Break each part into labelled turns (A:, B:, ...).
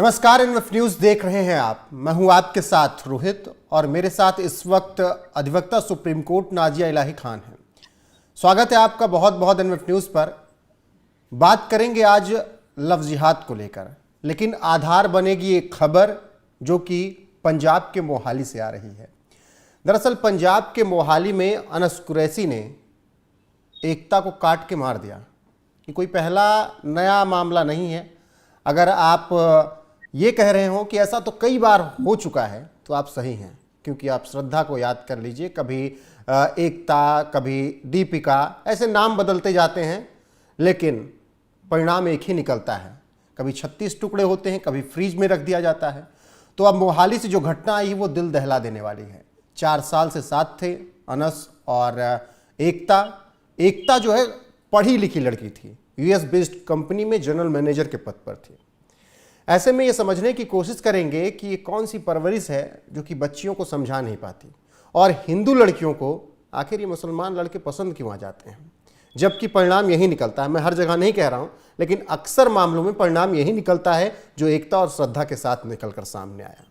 A: नमस्कार, NF news देख रहे हैं आप। मैं हूं आपके साथ रोहित और मेरे साथ इस वक्त अधिवक्ता सुप्रीम कोर्ट नाजिया इलाही खान हैं। स्वागत है आपका बहुत बहुत एनएफ न्यूज पर। बात करेंगे आज लव जिहाद को लेकर, लेकिन आधार बनेगी एक खबर जो कि पंजाब के मोहाली से आ रही है। दरअसल पंजाब के मोहाली में अनस कुरैशी ने एकता को काट के मार दिया। ये कोई पहला नया मामला नहीं है। अगर आप ये कह रहे हो कि ऐसा तो कई बार हो चुका है तो आप सही हैं, क्योंकि आप श्रद्धा को याद कर लीजिए। कभी एकता, कभी दीपिका, ऐसे नाम बदलते जाते हैं लेकिन परिणाम एक ही निकलता है। कभी 36 टुकड़े होते हैं, कभी फ्रीज में रख दिया जाता है। तो अब मोहाली से जो घटना आई वो दिल दहला देने वाली है। 4 साल से साथ थे अनस और एकता। एकता जो है पढ़ी लिखी लड़की थी, यूएस बेस्ड कंपनी में जनरल मैनेजर के पद पर थी। ऐसे में ये समझने की कोशिश करेंगे कि ये कौन सी परवरिश है जो कि बच्चियों को समझा नहीं पाती, और हिंदू लड़कियों को आखिर ये मुसलमान लड़के पसंद क्यों आ जाते हैं, जबकि परिणाम यही निकलता है। मैं हर जगह नहीं कह रहा हूँ, लेकिन अक्सर मामलों में परिणाम यही निकलता है जो एकता और श्रद्धा के साथ निकलकर सामने आया।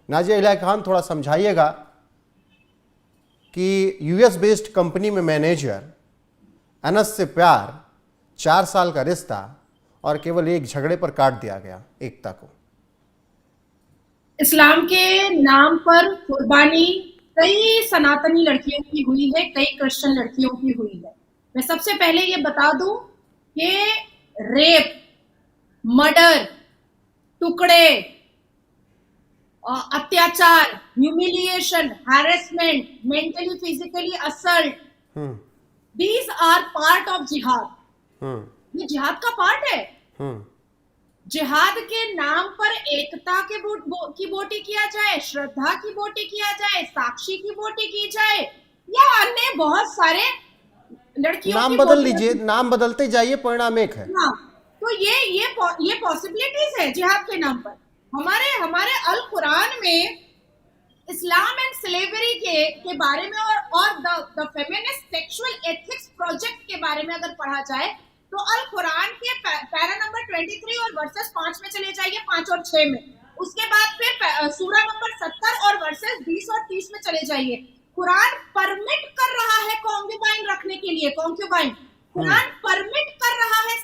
A: नाजिया इलाही खान, थोड़ा समझाइएगा कि यूएस बेस्ड कंपनी में मैनेजर, अनस से प्यार, 4 साल का रिश्ता और केवल एक झगड़े पर काट दिया गया एकता को।
B: इस्लाम के नाम पर कुर्बानी कई सनातनी लड़कियों की हुई है, कई क्रिश्चियन लड़कियों की हुई है। मैं सबसे पहले ये बता दूं कि रेप, मर्डर, टुकड़े, अत्याचार, humiliation, harassment, mentally physically assault, these are part of jihad. ये जिहाद का पार्ट है। जिहाद के नाम पर एकता के की बोटी किया जाए, श्रद्धा की बोटी किया जाए, साक्षी की बोटी की जाए, या अन्य बहुत सारे लड़कियों
A: नाम
B: की
A: बदल लीजिए, नाम बदलते जाइए, परिणाम एक है।
B: हाँ, तो ये पॉसिबिलिटीज है जिहाद के नाम पर। हमारे अल कुरान में इस्लाम एंड स्लेवरी के बारे में और the feminist sexual ethics project के बारे में अगर पढ़ा जाए तो अल कुरान के पैरा नंबर 23 और वर्सेस 5 में चले जाइए, 5 और 6 में। उसके बाद फिर सूरा नंबर 70 और वर्सेस 20 और 30 में चले जाइए। कुरान परमिट कर रहा है कॉन्क्यूबाइन रखने के लिए। कॉन्क्यूबाइन कुरान परमिट कर रहा है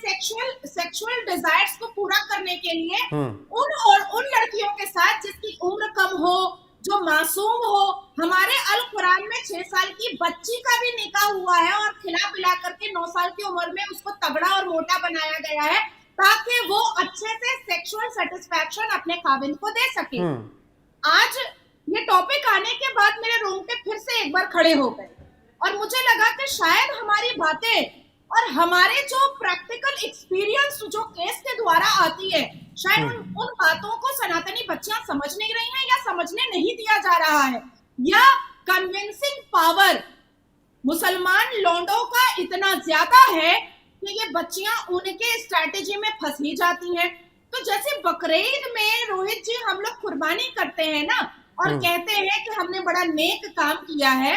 B: सेक्सुअल डिजायर्स को पूरा करने के लिए उन लड़कियों के साथ जिसकी उम्र कम हो, जो मासूम हो। हमारे अल कुरान में 6 साल की बच्ची का भी निकाह हुआ है और खिला पिला करके 9 साल की उम्र में उसको तगड़ा और मोटा बनाया गया है ताकि वो अच्छे से सेक्सुअल सेटिस्फैक्शन अपने खाविंद को दे सके। आज ये टॉपिक आने के बाद मेरे रोंगटे फिर से एक बार खड़े हो गए और मुझे लगा कि शायद हमारी बातें और हमारे जो प्रैक्टिकल एक्सपीरियंस जो केस के द्वारा आती है, शायद उन बातों को सनातनी बच्चियां समझ नहीं रही हैं या समझने नहीं दिया जा रहा है, या कन्विंसिंग पावर मुसलमान लौंडों का इतना ज्यादा है कि ये बच्चियां उनके स्ट्रैटेजी में फंसी जाती हैं। तो जैसे बकरीद में रोहित जी हम लोग कुर्बानी करते हैं ना और कहते हैं कि हमने बड़ा नेक काम किया है,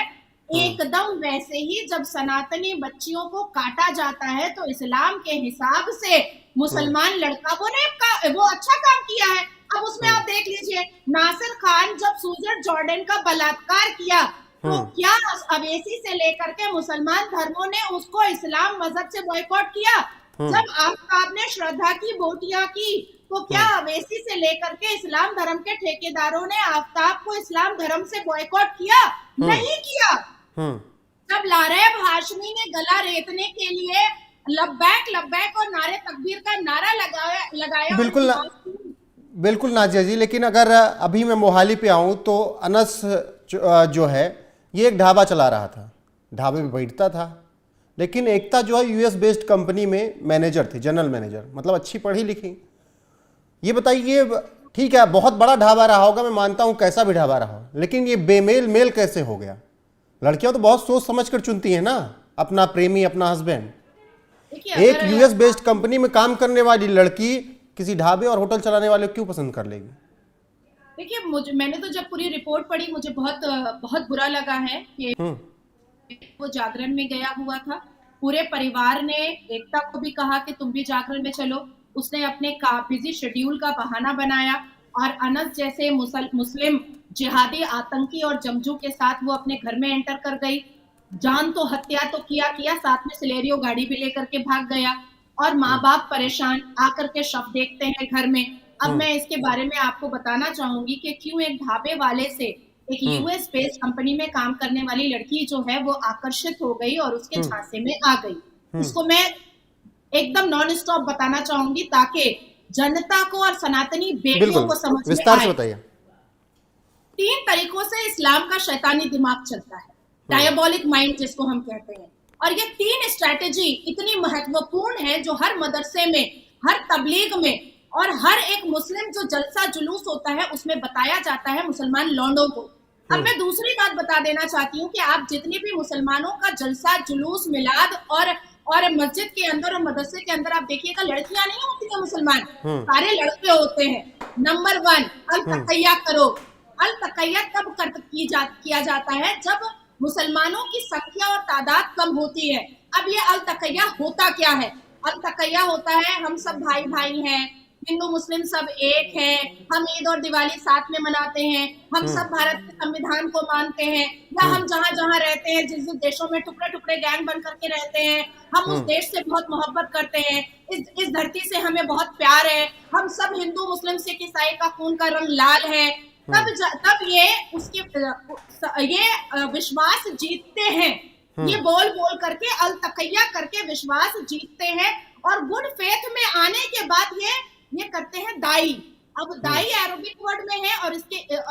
B: एकदम वैसे ही जब सनातनी बच्चियों को काटा जाता है तो इस्लाम के हिसाब से मुसलमान लड़का वो अच्छा काम किया है। अब उसमें आप देख लीजिए, नासिर खान जब सूजन जॉर्डन का बलात्कार किया तो क्या अवेसी से लेकर के मुसलमान धर्मों ने उसको इस्लाम मजहब से बॉयकॉट किया? जब आफ्ताब ने श्रद्धा की बोटियां की तो क्या अवेसी से लेकर के इस्लाम धर्म के ठेकेदारों ने आफ्ताब को इस्लाम धर्म से बॉयकॉट किया? नहीं किया। जब लारेब हाशमी ने गला रेतने के लिए लब्बैक लब्बैक और नारे तकबीर का नारा लगाया
A: बिल्कुल नाजिया जी, लेकिन अगर अभी मैं मोहाली पे आऊं तो अनस जो है ये एक ढाबा चला रहा था, ढाबे पे बैठता था, लेकिन एकता जो है यूएस बेस्ड कंपनी में मैनेजर थी, जनरल मैनेजर, मतलब अच्छी पढ़ी लिखी। ये बताइए, ठीक है बहुत बड़ा ढाबा रहा होगा, मैं मानता हूं कैसा भी ढाबा रहा हो, लेकिन ये बेमेल मेल कैसे हो गया? लड़कियां तो बहुत सोच समझ कर चुनती हैं ना अपना प्रेमी, अपना हस्बैंड। एक यूएस बेस्ड कंपनी में काम करने वाली लड़की किसी ढाबे और होटल चलाने वाले को क्यों पसंद कर लेगी?
B: देखिए, मैंने तो जब पूरी रिपोर्ट पढ़ी मुझे बहुत बुरा लगा है कि वो जागरण में गया हुआ था। पूरे परिवार ने एकता को भी कहा कि तुम भी जागरण में चलो, उसने अपने बिजी शेड्यूल का बहाना बनाया और अनस जैसे मुस्लिम जिहादी आतंकी और जमजू के साथ वो अपने घर में एंटर कर गई। जान तो हत्या तो किया, साथ में सिलेरियो गाड़ी भी लेकर के भाग गया और माँ बाप परेशान आकर के शव देखते हैं घर में। अब मैं इसके बारे में आपको बताना चाहूंगी कि क्यों एक ढाबे वाले से एक यूएस बेस्ड कंपनी में काम करने वाली लड़की जो है वो आकर्षित हो गई और उसके झांसे में आ गई। इसको मैं एकदम नॉन स्टॉप बताना चाहूंगी ताकि जनता को और सनातनी बेटियों को समझ में
A: विस्तार से
B: आए।
A: बताइए।
B: 3 तरीकों से इस्लाम का शैतानी दिमाग चलता है, डायबोलिक माइंड जिसको हम कहते हैं। और ये 3 स्ट्रैटेजी इतनी महत्वपूर्ण है जो हर मदरसे में, हर तबलीग में और हर एक मुस्लिम जो जलसा जुलूस होता है उसमें बताया जाता है मुसलमान लौंडों को। अब मैं दूसरी बात बता देना चाहती हूँ कि आप जितनी भी मुसलमानों का जलसा जुलूस मिलाद और मस्जिद के अंदर और मदरसे के अंदर आप देखिएगा, लड़कियां नहीं होती है मुसलमान, सारे लड़के होते हैं। नंबर 1, अल तकैया करो। अल तकैया तब किया जाता है जब मुसलमानों की संख्या और तादाद कम होती है। अब ये अल तकैया होता क्या है? अल तकैया होता है हम सब भाई भाई हैं, हिंदू मुस्लिम सब एक हैं, हम ईद और दिवाली साथ में मनाते हैं, हम सब भारत के संविधान को मानते हैं, या हम जहाँ जहाँ रहते हैं, जिस जिस देशों में टुकड़े टुकड़े गैंग बन करके रहते हैं, हम उस देश से बहुत मोहब्बत करते हैं, इस धरती से हमें बहुत प्यार है, हम सब हिंदू मुस्लिम सिख ईसाई का खून का रंग लाल है। तब ये विश्वास जीतते हैं, ये बोल बोल करके अल तकैया करके विश्वास जीतते हैं और गुड फेथ में आने के बाद ये करते हैं दाई। अब दाई अरबिक वर्ड में है और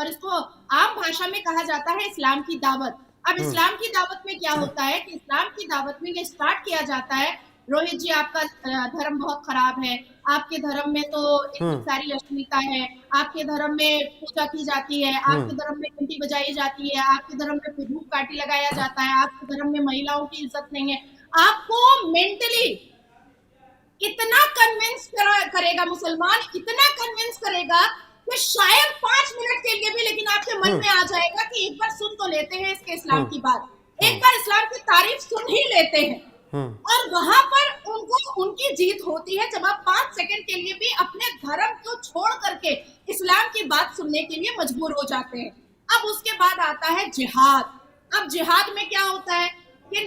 B: इसको आम भाषा में कहा जाता है इस्लाम की दावत। अब इस्लाम की दावत में क्या होता है कि इस्लाम की दावत में ये स्टार्ट किया जाता है, रोहित जी आपका धर्म बहुत खराब है, आपके धर्म में तो इतनी सारी अश्लीलता है, आपके धर्म में पूजा की जाती है, आपके धर्म में घंटी बजाई जाती है, आपके धर्म में धूप काटी लगाया जाता है, आपके धर्म में महिलाओं की इज्जत नहीं है। आपको मेंटली इतना कन्विंस करेगा मुसलमान, इतना कन्विंस करेगा कि शायद 5 मिनट के लिए भी, लेकिन आपके मन में आ जाएगा कि एक बार सुन तो लेते हैं इसके इस्लाम की बात, एक बार इस्लाम की तारीफ सुन ही लेते हैं। और वहां पर उनकी जीत होती है जब आप 5 सेकंड के लिए भी अपने धर्म को छोड़ करके इस्लाम की बात सुनने के लिए मजबूर हो जाते हैं। अब उसके बाद आता है जिहाद। अब जिहाद में क्या होता है कि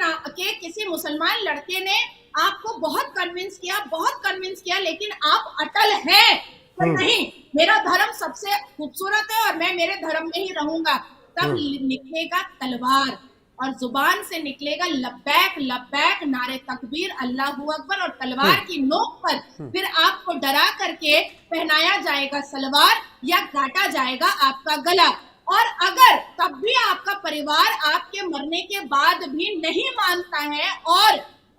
B: किसी मुसलमान लड़के ने आपको बहुत कन्विंस किया, लेकिन आप अटल हैं तो नहीं, मेरा धर्म सबसे खूबसूरत है और मैं मेरे धर्म में ही रहूंगा। तब निकलेगा तलवार और जुबान से निकलेगा लब्बैक लब्बैक, नारे तकबीर, अल्लाहू अकबर, और तलवार की नोक पर फिर आपको डरा करके पहनाया जाएगा सलवार या काटा जाएगा आपका गला। और अगर तब भी आपका परिवार आपके मरने के बाद भी नहीं मानता है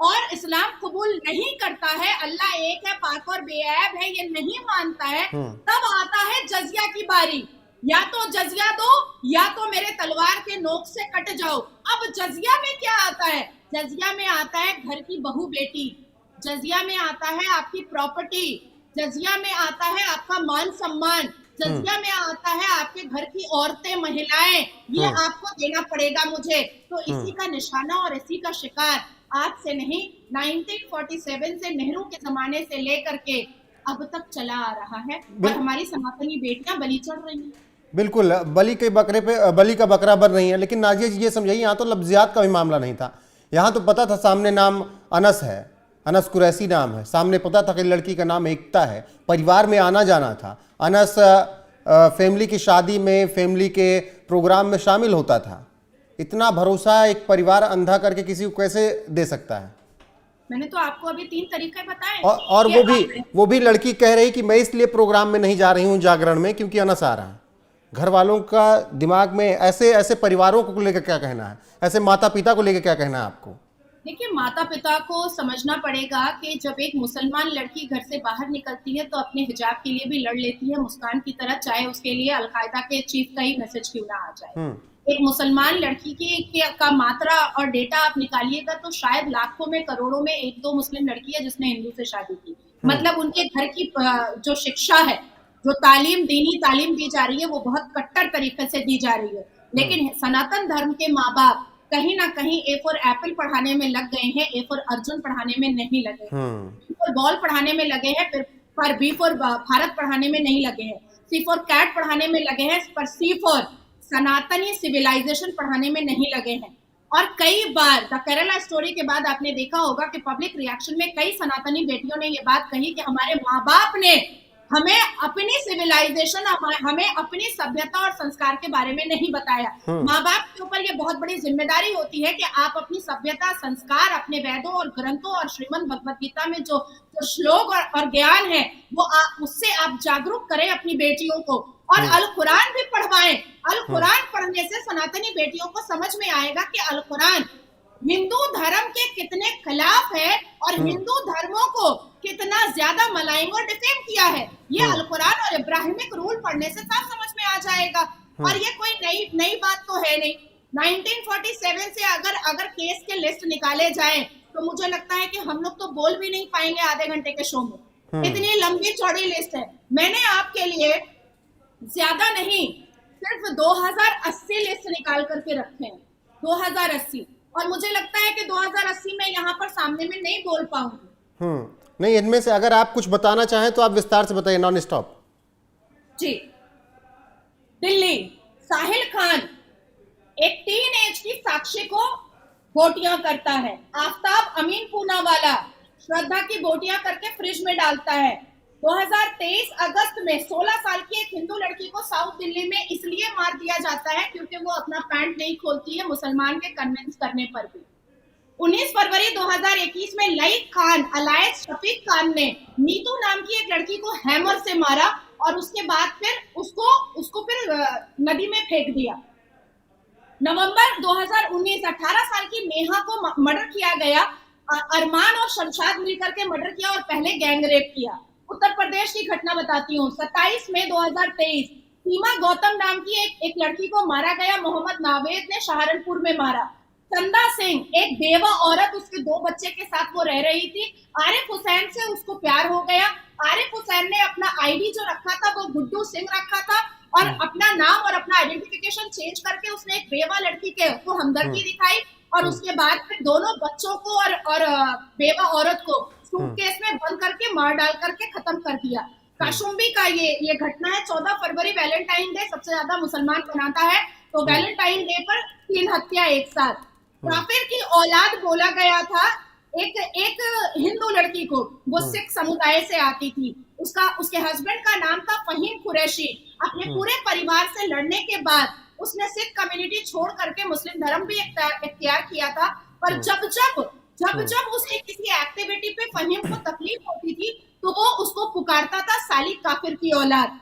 B: और इस्लाम कबूल नहीं करता है, अल्लाह एक है, पाक और बेऐब है, ये नहीं मानता है, तब आता है जजिया की बारी। या तो जजिया दो या तो मेरे तलवार के नोक से कट जाओ। अब जजिया में क्या आता है? जजिया में आता है घर की बहू बेटी, जजिया में आता है आपकी प्रॉपर्टी, जजिया में आता है आपका मान सम्मान, जजिया में आता है आपके घर की औरतें महिलाएं, ये आपको देना पड़ेगा मुझे। तो इसी का निशाना और इसी का शिकार आज से नहीं, 1947 से नेहरू के जमाने से लेकर के अब तक चला आ रहा है और हमारी सनातनी बेटियां बलि चढ़ रही हैं।
A: बिल्कुल, बलि का बकरा बन रही है। लेकिन नाजिया जी ये समझाइए, यहाँ तो लफ्जियात का भी मामला नहीं था, यहाँ तो पता था सामने नाम अनस है, अनस कुरैशी नाम है, सामने पता था कि लड़की का नाम एकता है, परिवार में आना जाना था, अनस फैमिली की शादी में, फैमिली के प्रोग्राम में शामिल होता था। इतना भरोसा एक परिवार अंधा करके किसी को कैसे दे सकता है?
B: मैंने तो आपको अभी 3 तरीके बताए।
A: और वो भी लड़की कह रही कि मैं इसलिए प्रोग्राम में नहीं जा रही हूँ जागरण में क्योंकि अनस आ रहा है। घर वालों का दिमाग में ऐसे परिवारों को लेकर क्या कहना है, ऐसे माता पिता को लेकर क्या कहना है आपको?
B: देखिए, माता पिता को समझना पड़ेगा कि जब एक मुसलमान लड़की घर से बाहर निकलती है तो अपने हिजाब के लिए भी लड़ लेती है मुस्कान की तरह, चाहे उसके लिए अलकायदा के चीफ का ही मैसेज क्यों ना आ जाए। एक मुसलमान लड़की का मात्रा और डेटा आप निकालिएगा तो शायद लाखों में करोड़ों में 1-2 मुस्लिम लड़की है जिसने हिंदू से शादी की। मतलब उनके घर की जो शिक्षा है, जो दीनी तालीम दी जा रही है, वो बहुत कट्टर तरीके से दी जा रही है। लेकिन सनातन धर्म के माँ बाप कहीं ना कहीं ए फॉर एप्पल पढ़ाने में लग गए हैं, ए फॉर अर्जुन पढ़ाने में नहीं लगे, फॉर बॉल पढ़ाने में लगे हैं, फिर पर बी फॉर भारत पढ़ाने में नहीं लगे हैं, सी फॉर कैट पढ़ाने में लगे हैं, पर सी फॉर सनातनी सिविलाइजेशन पढ़ाने में नहीं लगे हैं। और कई बार द केरला स्टोरी के बाद आपने देखा होगा कि पब्लिक रिएक्शन में कई सनातनी बेटियों ने ये बात कही कि हमारे माँ बाप ने हमें अपनी सिविलाइजेशन, हमें अपनी सभ्यता और संस्कार के बारे में नहीं बताया। माँ बाप के ऊपर ये बहुत बड़ी जिम्मेदारी होती है कि आप अपनी सभ्यता, संस्कार, अपने वेदों और ग्रंथों और श्रीमद् भगवत गीता में जो श्लोक और ज्ञान है वो उससे आप जागरूक करें अपनी बेटियों को, और अल कुरान भी पढ़वाएं। अल कुरान पढ़ने से सनातनी बेटियों को समझ में आएगा कि अल कुरान हिंदू धर्म के कितने खिलाफ है और हिंदू धर्मों को कितना ज्यादा मलाइम और डिफेम किया है। ये अल कुरान और इब्राहिमिक रूल पढ़ने से साफ समझ में आ जाएगा। और ये कोई नई बात तो है नहीं। 1947 से अगर केस के लिस्ट निकाले जाए तो मुझे लगता है कि हम लोग तो बोल भी नहीं पाएंगे आधे घंटे के शो में, इतनी लंबी चौड़ी लिस्ट है। मैंने आपके लिए ज्यादा नहीं, सिर्फ 2080 लिस्ट निकाल करके रखे हैं, 2080। और मुझे लगता है कि 2080 में यहाँ पर सामने में नहीं बोल पाऊंगी।
A: नहीं, इनमें से अगर आप कुछ बताना चाहें तो आप विस्तार से बताइए, नॉन स्टॉप।
B: जी, दिल्ली, साहिल खान एक टीन एज की साक्षी को बोटियां करता है। आफ्ताब अमीन पूनावाला श्रद्धा की बोटियां करके फ्रिज में डालता है। 2023 अगस्त में 16 साल की एक हिंदू लड़की को साउथ दिल्ली में इसलिए मार दिया जाता है क्योंकि वो अपना पैंट नहीं खोलती है मुसलमान के कन्विंस करने पर भी। 19 फरवरी 2021 में लईक खान अलायस शफीक खान ने नीतू नाम की एक लड़की को हैमर से मारा और उसके बाद फिर उसको फिर नदी में फेंक दिया। नवंबर 2019 18 साल की नेहा को मर्डर किया गया। अरमान और शमशाद मिलकर के मर्डर किया और पहले गैंग रेप किया। उत्तर प्रदेश की घटना बताती हूँ। 27 मई 2023 सीमा गौतम नाम की एक लड़की को मारा गया। मोहम्मद नावेद ने सहारनपुर में मारा। चंदा सिंह एक बेवा औरत, उसके 2 बच्चे के साथ वो रह रही थी। आरिफ हुसैन से उसको प्यार हो गया। आरिफ हुसैन ने अपना आईडी जो रखा था वो गुड्डू सिंह रखा था और अपना नाम और अपना आइडेंटिफिकेशन चेंज करके उसने एक बेवा लड़की के को हमदर्दी दिखाई और उसके बाद फिर दोनों बच्चों को और बेवा औरत को सूटकेस में बंद करके मार डाल करके खत्म कर दिया। काशुम्बी का ये घटना है। 14 फरवरी वैलेंटाइन डे सबसे ज्यादा मुसलमान मनाता है, तो वैलेंटाइन डे पर 3 हत्या एक साथ। काफिर की औलाद बोला गया था एक हिंदू लड़की को, वो सिख समुदाय से आती थी। उसके हस्बैंड का नाम था फहीम कुरैशी। अपने पूरे परिवार से लड़ने के बाद उसने सिख कम्युनिटी छोड़ करके मुस्लिम धर्म भी इख्तियार किया था। पर जब उसके किसी एक्टिविटी पे फहीम को तकलीफ होती थी तो वो उसको पुकारता था साली काफिर की औलाद।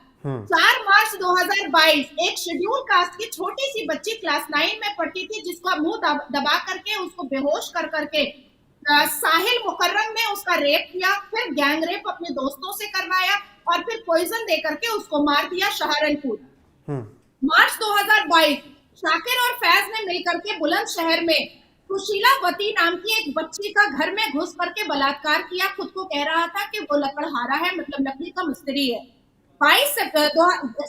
B: 4 मार्च 2022 एक शेड्यूल कास्ट की छोटी सी बच्ची क्लास 9 में पढ़ती थी जिसका मुंह दबा करके उसको बेहोश कर करके साहिल मुकर्रम ने उसका रेप किया। फिर गैंग रेप अपने दोस्तों से करवाया और फिर पॉइजन दे करके उसको मार दिया सहारनपुर। मार्च 2022 शाकिर और फैज ने मिलकर के बुलंदशहर में सुशीलावती नाम की एक बच्ची का घर में घुस करके बलात्कार किया। खुद को कह रहा था कि वो लकड़हारा है, मतलब लकड़ी का मिस्त्री है। 22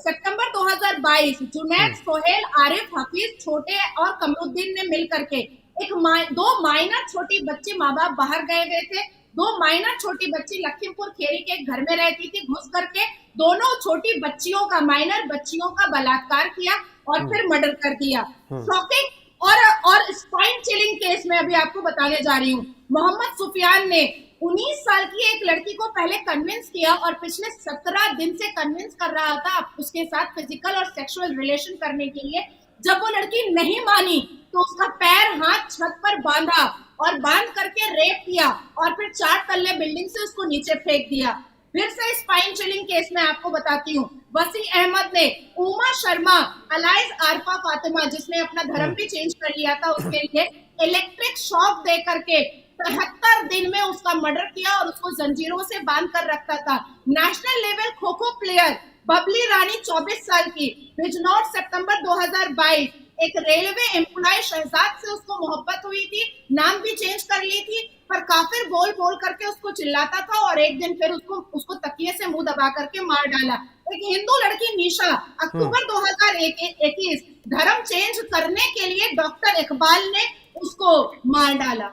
B: सितंबर 2022 जुनैद, सोहेल, आरिफ, हफीज, छोटे और कमरुद्दीन ने मिल करके 2 माइनर छोटी बच्ची, माँ बाप बाहर गए थे, 2 माइनर छोटी बच्ची लखीमपुर खेरी के घर में रहती थी। घुस करके दोनों छोटी बच्चियों का, माइनर बच्चियों का बलात्कार किया और फिर मर्डर कर दिया। शॉकिंग और स्पाइन चिलिंग केस में अभी आपको बताने जा रही हूँ। मोहम्मद सुफियान ने 19 साल की एक लड़की को पहले कन्विंस किया और पिछले 17 दिन से कन्विंस कर रहा था उसके साथ फिजिकल और सेक्सुअल रिलेशन करने के लिए। जब वो लड़की नहीं मानी तो उसका पैर हाथ छत पर बांधा और बांध करके रेप किया और फिर 4 तल्ले बिल्डिंग से उसको नीचे फेंक दिया। फिर से स्पाइन चिलिंग केस में आपको बताती हूँ। वसी अहमद ने उमा शर्मा अलाइज आरफा फातिमा, जिसने अपना धर्म भी चेंज कर लिया था, उसके लिए इलेक्ट्रिक शॉक दे करके 73 दिन में उसका मर्डर किया और उसको जंजीरों से बांध कर रखता था। National level kho kho player Babli रानी 24 साल की, बिजनौर, सितंबर 2022 एक रेलवे एम्प्लॉय शहजाद से उसको मोहब्बत हुई थी, नाम भी चेंज कर ली थी, पर काफिर बोल करके उसको चिल्लाता था और एक दिन फिर उसको तकिए से मुंह दबा करके मार डाला। एक हिंदू लड़की निशा, अक्टूबर 2021 धर्म चेंज करने के लिए डॉक्टर इकबाल ने उसको मार डाला।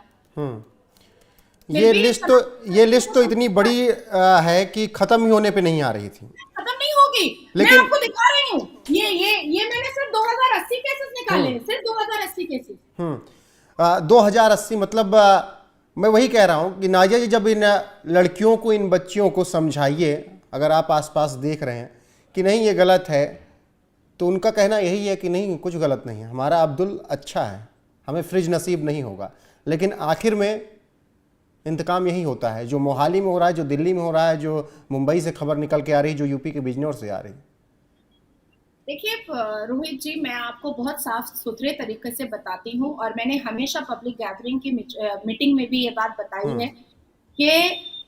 A: ये लिस्ट तो इतनी बड़ी है कि खत्म ही होने पे नहीं आ रही थी।
B: खत्म नहीं होगी। मैं आपको दिखा रही हूँ, ये मैंने सिर्फ 2080 केसेस निकाले हैं, सिर्फ 2080 केसेस।
A: 2080 मतलब मैं वही कह रहा हूँ कि नाजिया जी, जब इन लड़कियों को, इन बच्चियों को समझाइए, अगर आप आसपास देख रहे हैं कि नहीं ये गलत है, तो उनका कहना यही है कि नहीं कुछ गलत नहीं है, हमारा अब्दुल अच्छा है, हमें फ्रिज नसीब नहीं होगा। लेकिन आखिर में इंतकाम यही होता है, जो मोहाली में हो रहा है, जो दिल्ली में हो रहा है, जो मुंबई से खबर निकल के आ रही है, जो यूपी के बिजनौर से आ रही है।
B: देखिए रोहित जी, मैं आपको बहुत साफ सुथरे तरीके से बताती हूँ, और मैंने हमेशा पब्लिक गैदरिंग की मीटिंग में भी ये बात बताई है कि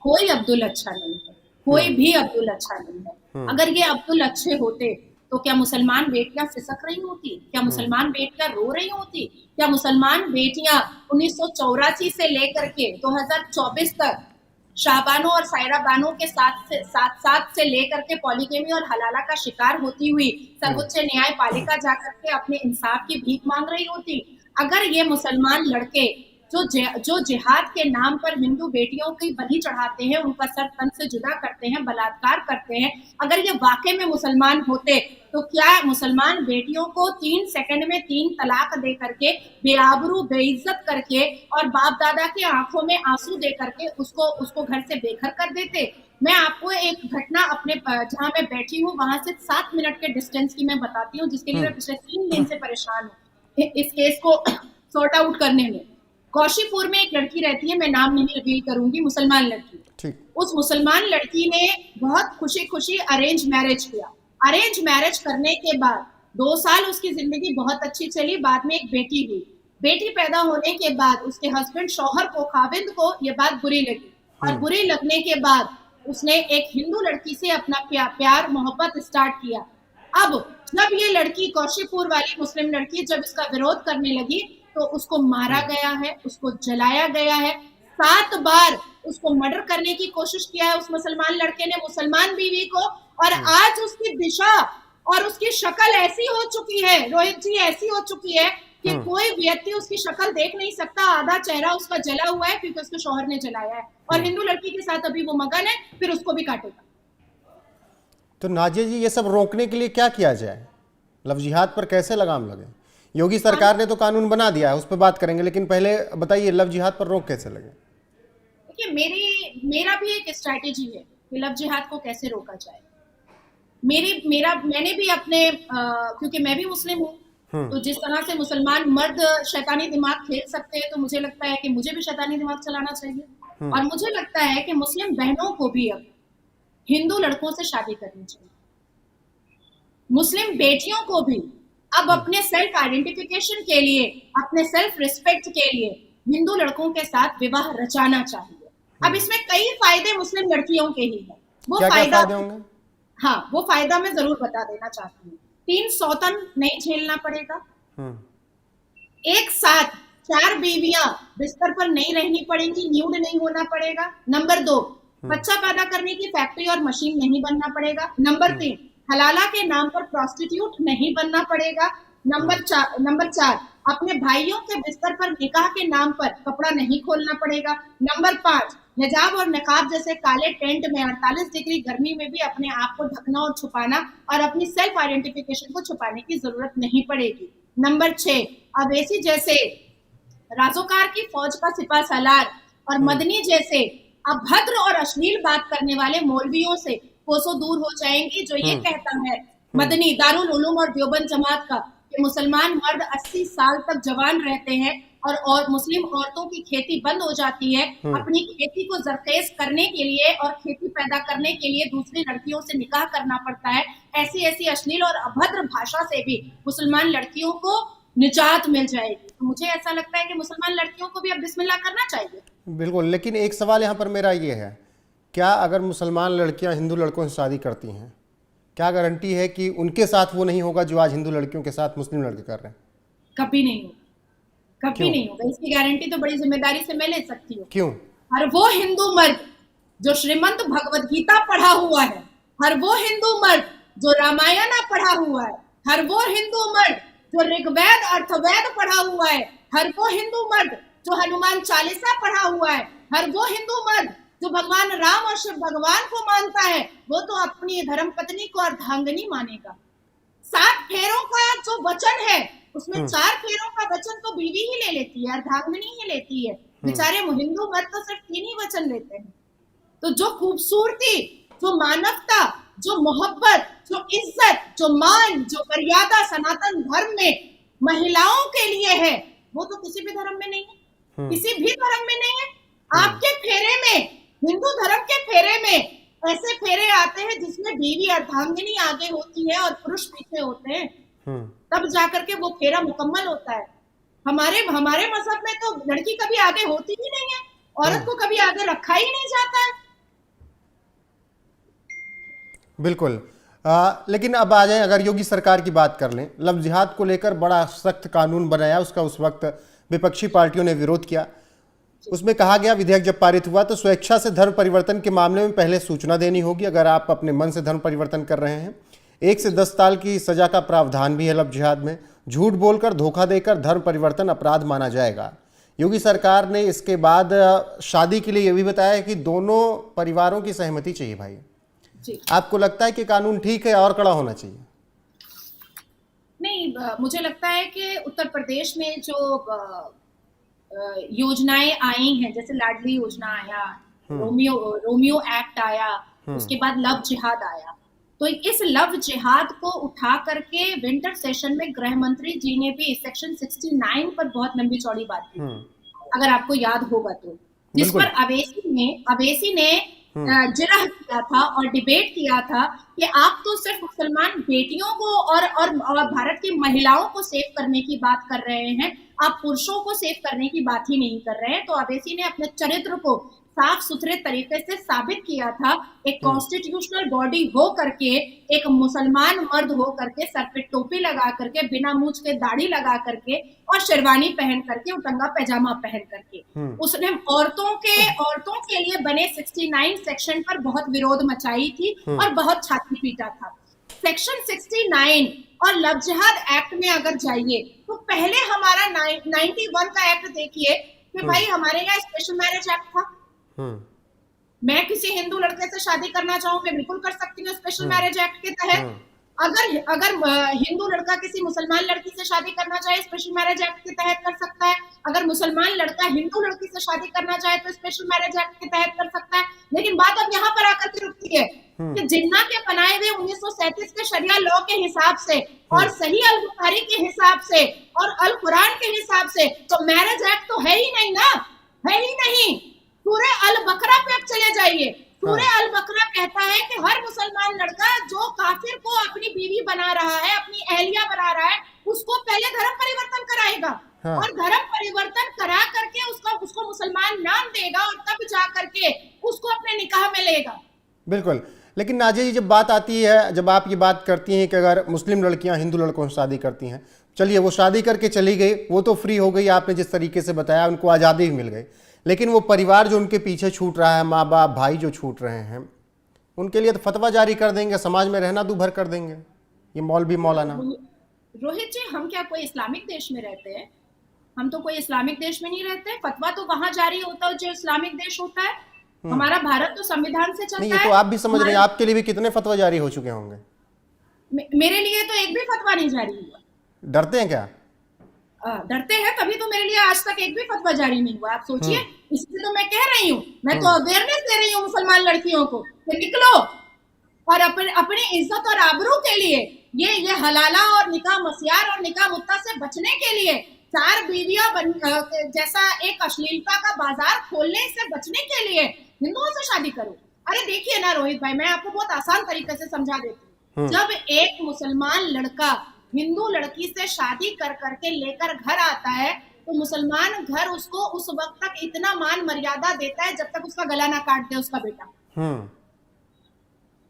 B: कोई अब्दुल अच्छा नहीं है, कोई भी अब्दुल अच्छा नहीं है। अगर ये अब्दुल अच्छे होते तो क्या मुसलमान बेटियां फिसक रही होती? क्या मुसलमान बेटियां रो रही होती? क्या मुसलमान बेटियां 1984 से लेकर के 2024 तक शाहबानो और सायरा बानो के साथ से लेकर के पॉलीगेमी और हलाला का शिकार होती हुई सर्वोच्च न्यायपालिका जाकर के अपने इंसाफ की भीख मांग रही होती? अगर ये मुसलमान लड़के जो जिहाद के नाम पर हिंदू बेटियों की बलि चढ़ाते हैं, उनका सर तन से जुदा करते हैं, बलात्कार करते हैं, अगर ये वाकई में मुसलमान होते तो क्या मुसलमान बेटियों को 3 सेकंड में 3 तलाक दे करके, बेआबरू बेइज्जत करके और बाप दादा के आंखों में आंसू दे करके उसको घर से बेघर कर देते? मैं आपको एक घटना अपने जहां मैं बैठी हूँ वहां से 7 मिनट के डिस्टेंस की मैं बताती हूँ, जिसके लिए मैं पिछले 3 दिन से परेशान हूँ इस केस को सॉर्ट आउट करने में। कौशीपुर में एक लड़की रहती है, मैं नाम नहीं रिवील करूंगी, मुसलमान लड़की। उस मुसलमान लड़की ने बहुत खुशी खुशी अरेंज मैरिज किया। अरेंज मैरिज करने के बाद 2 साल उसकी जिंदगी बहुत अच्छी चली। बाद में एक बेटी हुई। बेटी पैदा होने के बाद उसके हस्बैंड शौहर को, खाविंद को ये बात बुरी लगी, और बुरी लगने के बाद उसने एक हिंदू लड़की से अपना प्यार मोहब्बत स्टार्ट किया। अब जब ये लड़की, कौशीपुर वाली मुस्लिम लड़की, जब इसका विरोध करने लगी तो उसको मारा गया है, उसको जलाया गया है। 7 बार उसको मर्डर करने की कोशिश किया है उस मुसलमान लड़के ने, मुसलमान बीवी को। और आज उसकी दिशा और उसकी शक्ल ऐसी हो चुकी है रोहित जी, ऐसी हो चुकी है कि कोई व्यक्ति उसकी शक्ल देख नहीं सकता। आधा चेहरा उसका जला हुआ है क्योंकि उसके शौहर ने जलाया है, और हिंदू लड़की के साथ अभी वो मगन है, फिर उसको भी काटेगा।
A: तो नाजिया जी, ये सब रोकने के लिए क्या किया जाए? लव जिहाद पर कैसे लगाम लगे? योगी सरकार ने तो कानून बना दिया है, उस पर बात करेंगे, लेकिन पहले बताइए लव जिहाद पर रोक कैसे लगे?
B: देखिए, मेरा भी एक स्ट्रैटेजी है कि लव जिहाद को कैसे रोका जाए। मैंने भी अपने क्योंकि मैं भी मुस्लिम हूँ, तो जिस तरह से मुसलमान मर्द शैतानी दिमाग खेल सकते हैं, तो मुझे लगता है कि मुझे भी शैतानी दिमाग चलाना चाहिए। और मुझे लगता है कि मुस्लिम बहनों को भी अब हिंदू लड़कों से शादी करनी चाहिए। मुस्लिम बेटियों को भी अब अपने सेल्फ आइडेंटिफिकेशन के लिए, अपने सेल्फ रिस्पेक्ट के लिए हिंदू लड़कों के साथ विवाह रचाना चाहिए। अब इसमें कई फायदे मुस्लिम लड़कियों के ही हैं। वो
A: क्या
B: फायदा
A: फायदे होंगे?
B: हाँ, वो फायदा मैं जरूर बता देना चाहती हूँ। 3 सौतन नहीं झेलना पड़ेगा। एक साथ 4 बीवियां बिस्तर पर नहीं रहनी पड़ेंगी, न्यूड नहीं होना पड़ेगा। नंबर 2, बच्चा पैदा करने की फैक्ट्री और मशीन नहीं बनना पड़ेगा। नंबर 3, हलाला के नाम पर प्रोस्टिट्यूट नहीं बनना पड़ेगा। नंबर 4, अपने भाइयों के बिस्तर पर निकाह के नाम पर कपड़ा नहीं खोलना पड़ेगा। नंबर 5, हिजाब और नकाब जैसे काले टेंट में 48 डिग्री गर्मी में भी अपने आप को ढकना और छुपाना और अपनी सेल्फ आइडेंटिफिकेशन को छुपाने की जरूरत नहीं पड़ेगी। नंबर 6, अवैसी जैसे राजोकार की फौज का सिपा सालार और मदनी जैसे अभद्र और अश्लील बात करने वाले मौलवियों से कोसों दूर हो जाएंगी, जो ये कहता है मदनी दारुल उलूम और देवबंद जमात का कि मुसलमान मर्द 80 साल तक जवान रहते हैं और मुस्लिम औरतों की खेती बंद हो जाती है। अपनी खेती को जरखेज करने के लिए और खेती पैदा करने के लिए दूसरी लड़कियों से निकाह करना पड़ता है। ऐसी अश्लील और अभद्र भाषा से भी मुसलमान लड़कियों को निजात मिल जाएगी। तो मुझे ऐसा लगता है कि मुसलमान लड़कियों को भी अब बिस्मिल्लाह करना चाहिए।
A: बिल्कुल, लेकिन एक सवाल यहाँ पर मेरा ये है, क्या अगर मुसलमान लड़कियाँ हिंदू लड़कों से शादी करती हैं, क्या गारंटी है कि उनके साथ वो नहीं होगा जो आज हिंदू लड़कियों के साथ मुस्लिम लड़के कर रहे हैं?
B: कभी नहीं होगा, कभी नहीं होगा। इसकी गारंटी तो बड़ी जिम्मेदारी से मैं ले सकती हूँ।
A: क्यों?
B: हर वो हिंदू मर्द जो श्रीमंत भगवत गीता पढ़ा हुआ है, हर वो हिंदू मर्द जो रामायण पढ़ा हुआ है, हर वो हिंदू मर्द जो ऋग्वेद अर्थवेद पढ़ा हुआ है, हर वो हिंदू मर्द जो हनुमान चालीसा पढ़ा हुआ है, हर वो हिंदू मर्द जो भगवान राम और शिव भगवान को मानता है वो तो अपनी धर्म पत्नी को अर्धांगिनी मानेगा। 7 फेरों का जो वचन है उसमें 4 फेरों का वचन तो बीवी ही ले लेती है, अर्धांगिनी ही लेती है। बेचारे हिंदू मर्द तो सिर्फ 3 ही वचन लेते हैं। तो जो खूबसूरती, जो मानवता, जो मोहब्बत, जो इज्जत, जो मान, जो मर्यादा सनातन धर्म में महिलाओं के लिए है वो तो किसी भी धर्म में नहीं है, किसी भी धर्म में नहीं है। आपके फेरे में, हिंदू धर्म के फेरे में ऐसे फेरे आते हैं जिसमें बीवी अर्धांगिनी आगे होती है और पुरुष पीछे होते हैं, तब जाकर के वो फेरा मुकम्मल होता है। हमारे मजहब में तो लड़की कभी आगे होती ही नहीं है, औरत को कभी आगे रखा ही नहीं जाता है।
A: बिल्कुल। लेकिन अब आ जाए, अगर योगी सरकार की बात कर लें, लव जिहाद को लेकर बड़ा सख्त कानून बनाया, उसका उस वक्त विपक्षी पार्टियों ने विरोध किया। उसमें कहा गया विधेयक जब पारित हुआ तो स्वेच्छा से धर्म परिवर्तन के मामले में पहले सूचना देनी होगी अगर आप अपने मन से धर्म परिवर्तन कर रहे हैं। 1 से 10 साल की सजा का प्रावधान भी है लव जिहाद में। झूठ बोलकर, धोखा देकर धर्म परिवर्तन अपराध माना जाएगा। योगी सरकार ने इसके बाद शादी के लिए यह भी बताया कि दोनों परिवारों की सहमति चाहिए भाई
B: जी।
A: आपको लगता है कि कानून ठीक है और कड़ा होना चाहिए?
B: नहीं, मुझे लगता है कि उत्तर प्रदेश में जो योजनाएं आई हैं, जैसे लाडली योजना आया, रोमियो एक्ट आया, उसके बाद लव जिहाद आया, तो इस लव जिहाद को उठा करके विंटर सेशन में गृह मंत्री जी ने भी सेक्शन 69 पर बहुत लंबी चौड़ी बात की, अगर आपको याद होगा तो, जिस पर अवेसी ने जिरह किया था और डिबेट किया था कि आप तो सिर्फ मुसलमान बेटियों को और भारत की महिलाओं को सेव करने की बात कर रहे हैं, आप पुरुषों को सेव करने की बात ही नहीं कर रहे हैं। तो अवेसी ने अपने चरित्र को साफ सुथरे तरीके से साबित किया था, एक कॉन्स्टिट्यूशनल बॉडी हो करके, एक मुसलमान मर्द हो करके, सर पे टोपी लगा करके, बिना मूंछ के दाढ़ी लगा करके और शेरवानी पहन करके, उटंगा पैजामा पहन करके, उसने औरतों के लिए बने 69 सेक्शन पर बहुत विरोध मचाई थी और बहुत छाती पीटा था। सेक्शन 69 और लव जिहाद एक्ट में अगर जाइए तो पहले हमारा 91 का एक्ट देखिए कि भाई हमारे यहाँ स्पेशल मैरिज एक्ट था। मैं किसी हिंदू लड़के से शादी करना चाहूँ मैं बिल्कुल कर सकती हूँ स्पेशल मैरिज एक्ट के तहत। अगर हिंदू लड़का किसी मुसलमान लड़की से शादी करना चाहे स्पेशल मैरिज एक्ट के तहत कर सकता है। अगर मुसलमान लड़का हिंदू लड़की से शादी करना चाहे तो स्पेशल मैरिज एक्ट के तहत कर सकता है। लेकिन बात अब यहाँ पर आकर के रुकती है कि जिन्ना के बनाए हुए 1937 के शरिया लॉ के हिसाब से और सही अल बुखारी के हिसाब से और अल कुरान के हिसाब से तो मैरिज एक्ट तो है ही नहीं ना, है ही नहीं। सूरे अल बकरा पे आप चले जाइए, सूरे अल बकरा कहता है कि हर मुसलमान लड़का जो काफिर को अपनी बीवी बना रहा है, अपनी अहलिया बना रहा है, उसको पहले धर्म परिवर्तन कराएगा और धर्म परिवर्तन करा करके उसको मुसलमान नाम देगा और तब जा करके उसको अपने निकाह में लेगा।
A: बिल्कुल। लेकिन नाजिया जी, जब बात आती है, जब आप ये बात करती हैं कि अगर मुस्लिम लड़कियां हिंदू लड़कों से शादी करती हैं, चलिए वो शादी करके चली गई, वो तो फ्री हो गई, आपने जिस तरीके से बताया उनको आज़ादी भी मिल गई, लेकिन वो परिवार जो उनके पीछे छूट रहा है, माँ बाप भाई जो छूट रहे हैं, उनके लिए तो फतवा जारी कर देंगे, समाज में रहना दूभर कर देंगे ये मौलवी मौलाना।
B: रोहित जी, हम क्या कोई इस्लामिक देश में रहते हैं? हम तो कोई इस्लामिक देश में नहीं रहते। फतवा तो वहां जारी होता है जो इस्लामिक देश होता है। हमारा भारत तो संविधान से चलता है।
A: तो आप भी समझ रहे हैं, आपके लिए भी कितने फतवा जारी हो चुके होंगे?
B: मेरे लिए तो एक भी फतवा नहीं जारी हुआ।
A: डरते हैं क्या?
B: डरते हैं, तभी तो मेरे लिए आज तक एक भी फतवा जारी नहीं हुआ। आप सोचिए, इसलिए तो मैं कह रही हूँ, मैं तो अवेयरनेस दे रही हूँ मुसलमान लड़कियों को कि निकलो और अपनी इज्जत और आबरू के लिए ये हलाला और निकाह मसियार और निकाह मुत्ता से बचने के लिए 4 बीवियां जैसा एक अश्लीलता का बाजार खोलने से बचने के लिए हिंदुओं से शादी करो। अरे देखिए ना रोहित भाई, मैं आपको बहुत आसान तरीके से समझा देती हूँ। जब एक मुसलमान लड़का हिंदू लड़की से शादी कर करके लेकर घर आता है तो मुसलमान घर उसको उस वक्त तक इतना मान मर्यादा देता है जब तक उसका गला ना काट दे उसका बेटा।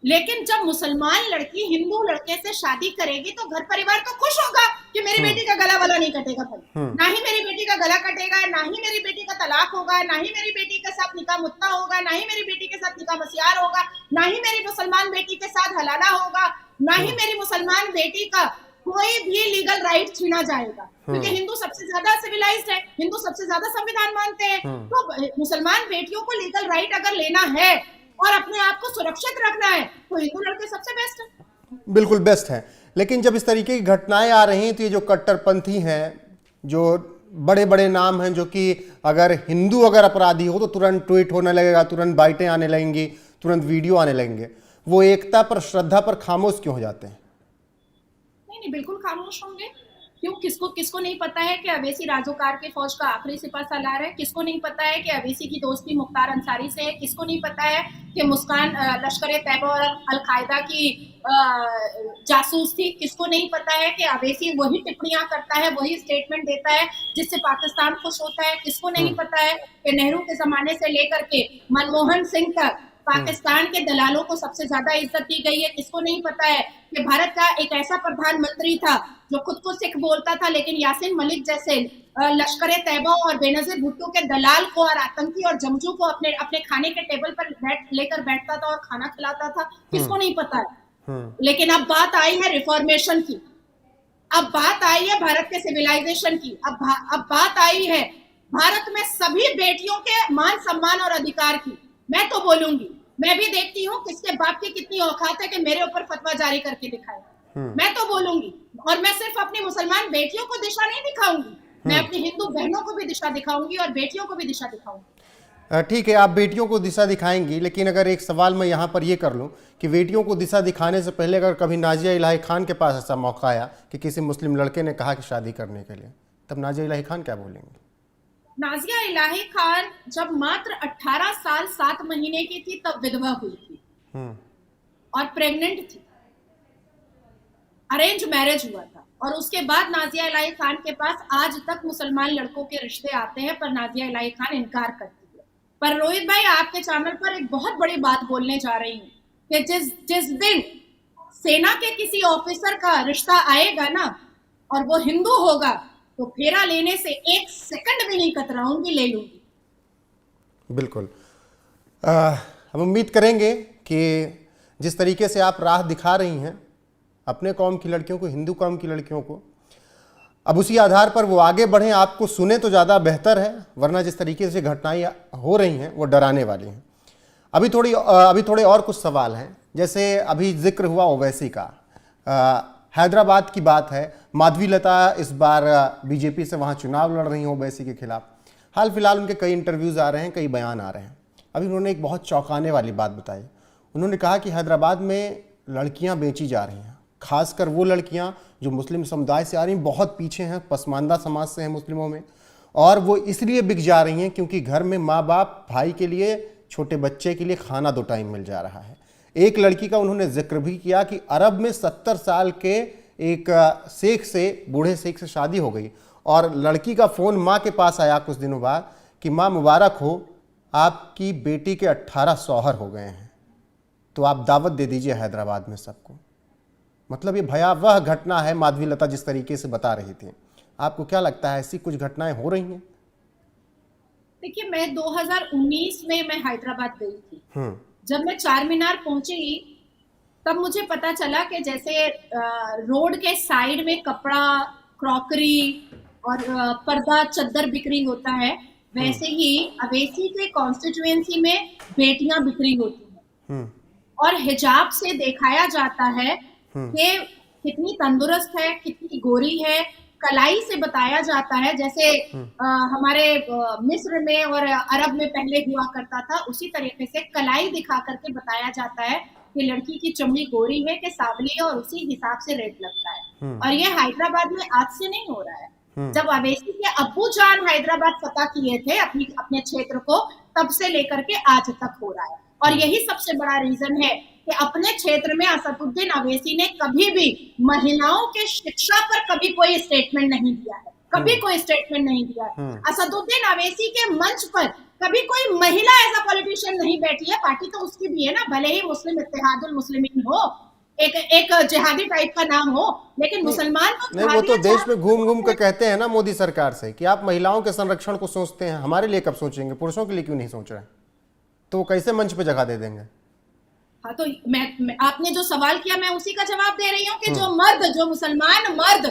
B: लेकिन जब मुसलमान लड़की हिंदू लड़के से शादी करेगी तो घर परिवार तो खुश होगा कि मेरी बेटी का गला वाला नहीं कटेगा भाई, ना ही मेरी बेटी का गला कटेगा, ना ही मेरी बेटी का तलाक होगा, ना ही मेरी बेटी के साथ निकाह मुत्ता होगा, ना ही मेरी बेटी के साथ निकाह मसियार होगा, ना ही मेरी मुसलमान बेटी के साथ हलाला होगा, ना ही मेरी मुसलमान बेटी का कोई भी लीगल राइट छीना जाएगा, क्योंकि हिंदू सबसे ज्यादा सिविलाइज्ड है, हिंदू सबसे ज्यादा संविधान मानते हैं। तो मुसलमान बेटियों को लीगल राइट अगर लेना है और अपने आप को सुरक्षित रखना है तो हिंदू लड़के सबसे बेस्ट है।
A: बिल्कुल बेस्ट है। लेकिन जब इस तरीके की घटनाएं आ रही हैं तो ये जो कट्टरपंथी हैं, जो बड़े बड़े नाम हैं, जो कि अगर हिंदू अगर अपराधी हो तो तुरंत ट्वीट होने लगेगा, तुरंत बाइटें आने लगेंगी, तुरंत वीडियो आने लगेंगे, वो एकता पर, श्रद्धा पर खामोश क्यों हो जाते हैं?
B: नहीं, बिल्कुल खामोश होंगे। क्यों? किसको नहीं पता है कि अवैसी राजोकार के फौज का आखिरी सिपा सालार है? किसको नहीं पता है कि अवैसी की दोस्ती मुख्तार अंसारी से है? किसको नहीं पता है कि मुस्कान लश्कर तैयबा और अलकायदा की जासूस थी? किसको नहीं पता है कि अवैसी वही टिप्पणियां करता है, वही स्टेटमेंट देता है जिससे पाकिस्तान खुश होता है? किसको नहीं पता है कि नेहरू के जमाने से लेकर के मनमोहन सिंह तक पाकिस्तान के दलालों को सबसे ज्यादा इज्जत दी गई है? किसको नहीं पता है कि भारत का एक ऐसा प्रधानमंत्री था जो खुद को सिख बोलता था, लेकिन यासीन मलिक जैसे लश्कर तैयबा और बेनजीर भुट्टो के दलाल को और आतंकी और जमजू को अपने अपने खाने के टेबल पर लेकर बैठता था और खाना खिलाता था? किसको नहीं पता है? लेकिन अब बात आई है रिफॉर्मेशन की, अब बात आई है भारत के सिविलाइजेशन की, अब बात आई है भारत में सभी बेटियों के मान सम्मान और अधिकार की। मैं तो बोलूंगी, मैं भी देखती हूँ किसके बाप की कितनी औकात है कि मेरे ऊपर फतवा जारी करके दिखाए। मैं तो बोलूंगी, और मैं सिर्फ अपनी मुसलमान बेटियों को दिशा नहीं दिखाऊंगी, मैं अपनी हिंदू बहनों को भी दिशा दिखाऊंगी और बेटियों को भी दिशा दिखाऊंगी।
A: ठीक है, आप बेटियों को दिशा दिखाएंगी, लेकिन अगर एक सवाल मैं यहाँ पर ये कर लूँ कि बेटियों को दिशा दिखाने से पहले अगर कभी नाजिया इलाही खान के पास ऐसा मौका आया कि किसी मुस्लिम लड़के ने कहा कि शादी करने के लिए, तब नाजिया इलाही खान क्या बोलेंगे?
B: नाजिया इलाही खान जब मात्र 18 साल 7 महीने की थी तब विधवा हुई थी और प्रेग्नेंट थी, अरेंज मैरिज हुआ था, और उसके बाद नाजिया इलाही खान के पास आज तक मुसलमान लड़कों के रिश्ते आते हैं, पर नाजिया इलाही खान इनकार करती है। पर रोहित भाई, आपके चैनल पर एक बहुत बड़ी बात बोलने जा रही हूँ कि जिस दिन सेना के किसी ऑफिसर का रिश्ता आएगा ना और वो हिंदू होगा तो फेरा लेने से 1 सेकंड भी नहीं कतराऊंगी, ले लूंगी।
A: बिल्कुल। हम उम्मीद करेंगे कि जिस तरीके से आप राह दिखा रही हैं अपने कौम की लड़कियों को, हिंदू कौम की लड़कियों को, अब उसी आधार पर वो आगे बढ़ें, आपको सुने तो ज़्यादा बेहतर है, वरना जिस तरीके से घटनाएं हो रही हैं वो डराने वाली हैं। अभी थोड़े और कुछ सवाल हैं, जैसे अभी जिक्र हुआ ओवैसी का, हैदराबाद की बात है, माधवीलता इस बार बीजेपी से वहाँ चुनाव लड़ रही हैं ओवैसी के खिलाफ। हाल फिलहाल उनके कई इंटरव्यूज़ आ रहे हैं, कई बयान आ रहे हैं। अभी उन्होंने एक बहुत चौंकाने वाली बात बताई। उन्होंने कहा कि हैदराबाद में लड़कियाँ बेची जा रही हैं, खासकर वो लड़कियाँ जो मुस्लिम समुदाय से आ रही हैं, बहुत पीछे हैं, पसमानदा समाज से हैं मुस्लिमों में, और वो इसलिए बिक जा रही हैं क्योंकि घर में माँ बाप भाई के लिए, छोटे बच्चे के लिए खाना 2 टाइम मिल जा रहा है। एक लड़की का उन्होंने जिक्र भी किया कि अरब में 70 साल के एक शेख से, बूढ़े शेख से शादी हो गई, और लड़की का फ़ोन माँ के पास आया कुछ दिनों बाद कि माँ मुबारक हो, आपकी बेटी के 18 शौहर हो गए हैं, तो आप दावत दे दीजिए हैदराबाद में सबको। मतलब ये भयावह घटना है माधवीलता जिस तरीके से बता रही थी। आपको क्या लगता है, ऐसी कुछ घटनाएं हो रही हैं?
B: देखिए, मैं 2019 में मैं हैदराबाद गई थी। जब मैं चार मीनार पहुंची तब मुझे पता चला कि जैसे रोड के साइड में कपड़ा, क्रॉकरी और पर्दा, चद्दर बिक्री होता है, वैसे ही अवेसी के कॉन्स्टिट्यूएंसी में बेटियां बिक्री होती हैं, और हिजाब से दिखाया जाता है कि कितनी तंदुरुस्त है, कितनी गोरी है, कलाई से बताया जाता है, जैसे हमारे मिस्र में और अरब में पहले हुआ करता था, उसी तरीके से कलाई दिखा करके बताया जाता है कि लड़की की चमड़ी गोरी है कि सांवली है, और उसी हिसाब से रेट लगता है। और ये हैदराबाद में आज से नहीं हो रहा है। जब अवैसी के अब्बू जान हैदराबाद फतह किए थे अपने क्षेत्र को, तब से लेकर के आज तक हो रहा है। और यही सबसे बड़ा रीजन है कि अपने क्षेत्र में असदुद्दीन अवैसी ने कभी भी महिलाओं के शिक्षा पर कभी कोई स्टेटमेंट नहीं दिया है, कभी कोई स्टेटमेंट नहीं दिया है। असदुद्दीन अवैसी के मंच पर कभी कोई महिला एज अ पॉलिटिशियन नहीं बैठी है। पार्टी तो उसकी भी है ना, भले ही मुस्लिम इत्तेहादुल मुस्लिमीन हो, एक जिहादी टाइप का नाम हो, लेकिन मुसलमान
A: नहीं, वो तो देश में घूम घूम कर कहते हैं ना मोदी सरकार से कि आप महिलाओं के संरक्षण को सोचते हैं, हमारे लिए कब सोचेंगे, पुरुषों के लिए क्यों नहीं सोच रहे? तो वो कैसे मंच पे जगह दे देंगे?
B: हाँ, तो मैं आपने जो सवाल किया मैं उसी का जवाब दे रही हूँ कि जो मर्द, जो मुसलमान मर्द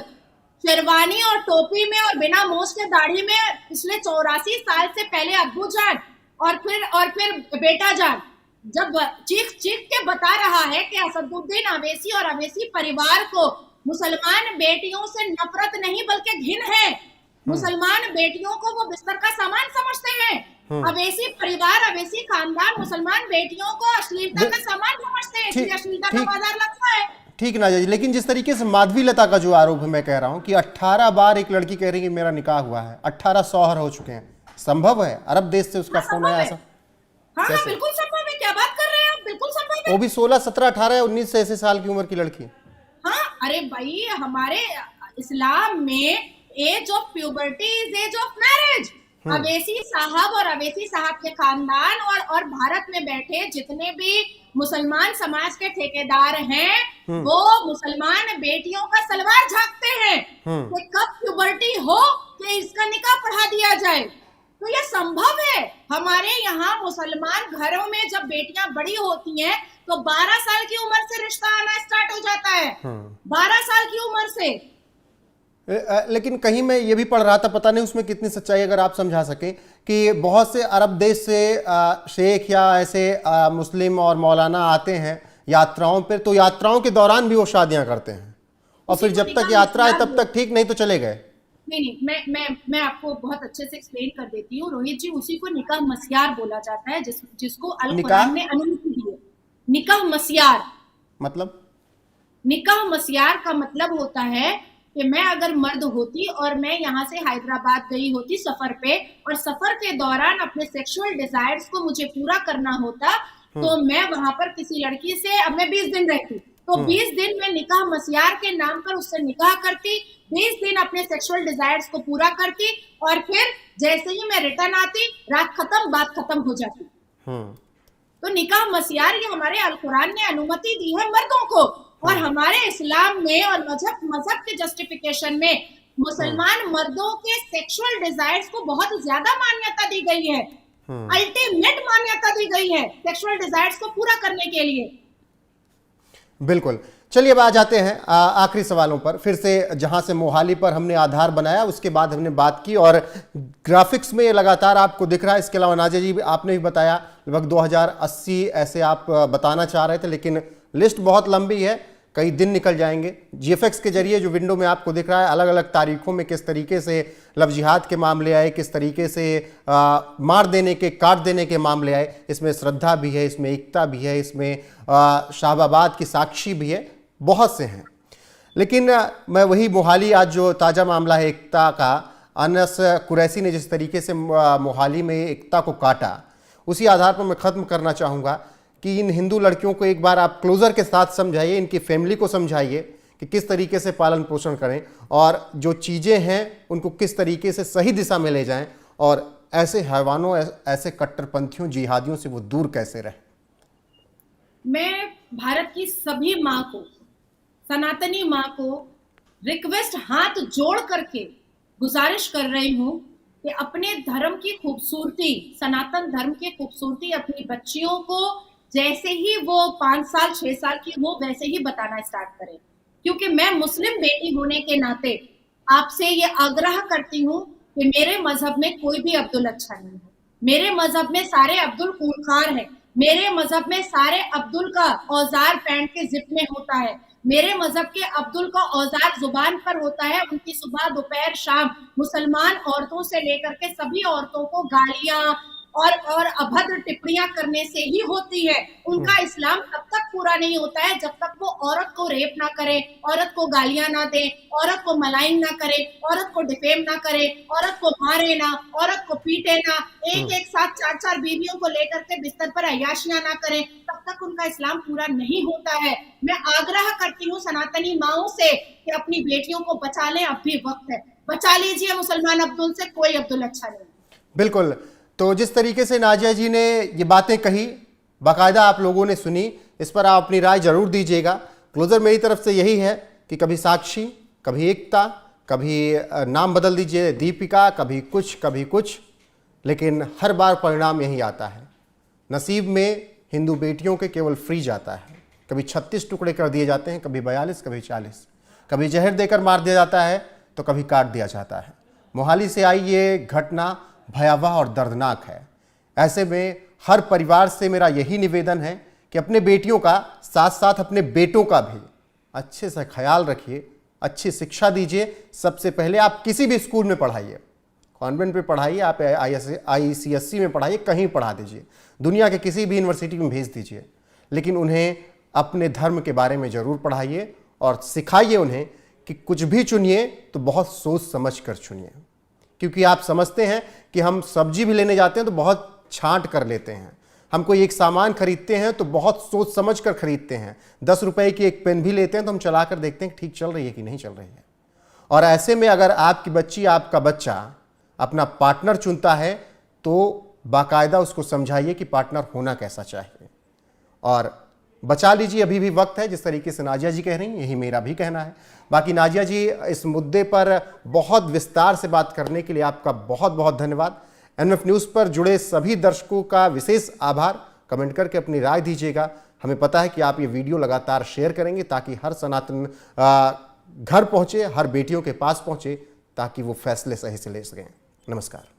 B: शेरवानी और टोपी में और बिना मूछ के दाढ़ी में पिछले 84 साल से पहले अब्बू जान और फिर बेटा जान जब चीख चीख के बता रहा है कि असदुद्दीन अवैसी और अवैसी परिवार को मुसलमान बेटियों से नफरत नहीं बल्कि घिन है, मुसलमान बेटियों को वो बिस्तर का सामान समझते हैं, अवैसी परिवार अवैसी खानदान मुसलमान बेटियों को अश्लीलता का सामान समझते हैं, इसलिए अश्लीलता का बाजार लगता है।
A: ठीक नाजिया जी, लेकिन जिस तरीके से माधवी लता का जो आरोप है, मैं कह रहा हूं कि 18 बार एक लड़की कह रही है कि मेरा निकाह हुआ है, 18 शौहर हो चुके हैं, संभव है? अरब देश से उसका फोन आया ऐसा?
B: हाँ, बिल्कुल संभव है, क्या बात कर रहे हैं आप, बिल्कुल संभव है।
A: वो भी 16, 17, 18, 19 ऐसे साल की उम्र की लड़की।
B: हाँ, अरे भाई, हमारे इस्लाम में age of puberty is age of marriage. Owaisi साहब और अवैसी साहब के खानदान और भारत में बैठे जितने भी मुसलमान समाज के ठेकेदार हैं वो मुसलमान बेटियों का सलवार झांकते हैं कि कब प्यूबर्टी हो कि इसका निकाह पढ़ा दिया जाए। तो यह संभव है। हमारे यहाँ मुसलमान घरों में जब बेटियां बड़ी होती हैं तो 12 साल की उम्र से रिश्ता आना स्टार्ट हो जाता है, 12 साल की उम्र से।
A: लेकिन कहीं मैं ये भी पढ़ रहा था, पता नहीं उसमें कितनी सच्चाई, अगर आप समझा सकें, कि बहुत से अरब देश से शेख या ऐसे मुस्लिम और मौलाना आते हैं यात्राओं पर, तो यात्राओं के दौरान भी वो शादियां करते हैं और फिर जब तक यात्रा है तब तक ठीक, नहीं तो चले गए।
B: नहीं, मैं आपको बहुत अच्छे से एक्सप्लेन कर देती हूँ रोहित जी। उसी को निकाह मस्यार बोला जाता है, जिसको अल कुरान ने अनुमति दी है। निकाह मस्यार मतलब, निकाह मस्यार का मतलब होता है कि मैं अगर मर्द होती और मैं यहाँ से हैदराबाद गई होती सफर पे, और सफर के दौरान अपने सेक्सुअल डिजायर्स को मुझे पूरा करना होता, तो मैं वहां पर किसी लड़की से, अब मैं 20 दिन रहती, तो 20 दिन में निकाह मस्यार के नाम पर उससे निकाह करती, 20 दिन अपने सेक्सुअल डिजायर्स को पूरा करती, और फिर जैसे ही मैं रिटर्न आती, रात खत्म, बात खत्म हो जाती। तो निकाह मस्यार ये हमारे अल कुरान ने अनुमति दी है मर्दों को, और हमारे इस्लाम में और मजहब के जस्टिफिकेशन में मुसलमान मर्दों के सेक्सुअल डिजायर्स को बहुत ज्यादा मान्यता दी गई है, अल्टीमेट मान्यता दी गई है सेक्सुअल डिजायर्स को पूरा करने के लिए।
A: बिल्कुल। चलिए अब आ जाते हैं आखिरी सवालों पर। फिर से जहां से मोहाली पर हमने आधार बनाया उसके बाद हमने बात की, और ग्राफिक्स में ये लगातार आपको दिख रहा है। इसके अलावा नाजिया जी आपने भी बताया लगभग 2080 ऐसे आप बताना चाह रहे थे, लेकिन लिस्ट बहुत लंबी है, कई दिन निकल जाएंगे। जीएफएक्स के जरिए जो विंडो में आपको दिख रहा है, अलग अलग तारीखों में किस तरीके से लव जिहाद के मामले आए, किस तरीके से मार देने के, काट देने के मामले आए। इसमें श्रद्धा भी है, इसमें एकता भी है, इसमें शाहबाबाद की साक्षी भी है, बहुत से हैं। लेकिन मैं वही मोहाली आज जो ताज़ा मामला है एकता का, अनस कुरैशी ने जिस तरीके से मोहाली में एकता को काटा, उसी आधार पर मैं ख़त्म करना चाहूँगा कि इन हिंदू लड़कियों को एक बार आप क्लोजर के साथ समझाइए, इनकी फैमिली को समझाइए कि किस तरीके से पालन पोषण करें और जो चीज़ें हैं उनको किस तरीके से सही दिशा में ले जाएं, और ऐसे हैवानों, ऐसे कट्टरपंथियों, जिहादियों से वो दूर कैसे रहें।
B: मैं भारत की सभी माँ को, सनातनी माँ को रिक्वेस्ट हाथ जोड़ करके गुजारिश कर रही हूँ कि अपने धर्म की खूबसूरती, सनातन धर्म की खूबसूरती अपनी बच्चियों को जैसे ही वो 5 साल 6 साल की हो वैसे ही बताना स्टार्ट करें। क्योंकि मैं मुस्लिम बेटी होने के नाते आपसे ये आग्रह करती हूँ कि मेरे मजहब में कोई भी अब्दुल अच्छा नहीं है, मेरे मजहब में सारे अब्दुल खूनखार हैं, मेरे मजहब में सारे अब्दुल का औजार पैंट के जिप में होता है, मेरे मजहब के अब्दुल का औजार जुबान पर होता है, उनकी सुबह दोपहर शाम मुसलमान औरतों से लेकर के सभी औरतों को गालियां और अभद्र टिप्पणियां करने से ही होती है। उनका इस्लाम तब तक पूरा नहीं होता है जब तक वो औरत को रेप ना करे, औरत को गालियां ना दे, औरत को मलाइन ना करे, औरत को डिफेम ना करे, औरत को मारे ना, औरत को पीटे ना, एक साथ 4 बीवियों को लेकर के बिस्तर पर अय्याशियां ना करें, तब तक उनका इस्लाम पूरा नहीं होता है। मैं आग्रह करती हूँ सनातनी माओं से कि अपनी बेटियों को बचा लें, अब भी वक्त है, बचा लीजिए मुसलमान अब्दुल से, कोई अब्दुल अच्छा नहीं।
A: बिल्कुल। तो जिस तरीके से नाजिया जी ने ये बातें कही, बाकायदा आप लोगों ने सुनी, इस पर आप अपनी राय जरूर दीजिएगा। क्लोजर मेरी तरफ से यही है कि कभी साक्षी, कभी एकता, कभी नाम बदल दीजिए दीपिका, कभी कुछ, लेकिन हर बार परिणाम यही आता है। नसीब में हिंदू बेटियों के केवल फ्री जाता है। कभी 36 टुकड़े कर दिए जाते हैं, कभी 42, कभी 40। कभी जहर देकर मार दिया जाता है तो कभी काट दिया जाता है। मोहाली से आई ये घटना भयावह और दर्दनाक है। ऐसे में हर परिवार से मेरा यही निवेदन है कि अपने बेटियों का साथ साथ अपने बेटों का भी अच्छे से ख्याल रखिए, अच्छी शिक्षा दीजिए। सबसे पहले आप किसी भी स्कूल में पढ़ाइए, कॉन्वेंट में पढ़ाइए, आप ICSE में पढ़ाइए, कहीं पढ़ा दीजिए, दुनिया के किसी भी यूनिवर्सिटी में भेज दीजिए, लेकिन उन्हें अपने धर्म के बारे में ज़रूर पढ़ाइए और सिखाइए उन्हें कि कुछ भी चुनिए तो बहुत सोच समझ कर चुनिए। क्योंकि आप समझते हैं कि हम सब्जी भी लेने जाते हैं तो बहुत छांट कर लेते हैं, हम कोई एक सामान खरीदते हैं तो बहुत सोच समझ कर खरीदते हैं। 10 रुपए की एक पेन भी लेते हैं तो हम चला कर देखते हैं कि ठीक चल रही है कि नहीं चल रही है। और ऐसे में अगर आपकी बच्ची, आपका बच्चा अपना पार्टनर चुनता है तो बाकायदा उसको समझाइए कि पार्टनर होना कैसा चाहिए और बचा लीजिए, अभी भी वक्त है। जिस तरीके से नाजिया जी कह रही हैं, यही मेरा भी कहना है। बाकी नाजिया जी, इस मुद्दे पर बहुत विस्तार से बात करने के लिए आपका बहुत बहुत धन्यवाद। NMF न्यूज़ पर जुड़े सभी दर्शकों का विशेष आभार। कमेंट करके अपनी राय दीजिएगा। हमें पता है कि आप ये वीडियो लगातार शेयर करेंगे ताकि हर सनातन घर पहुँचे, हर बेटियों के पास पहुँचे, ताकि वो फैसले सही से ले सकें। नमस्कार।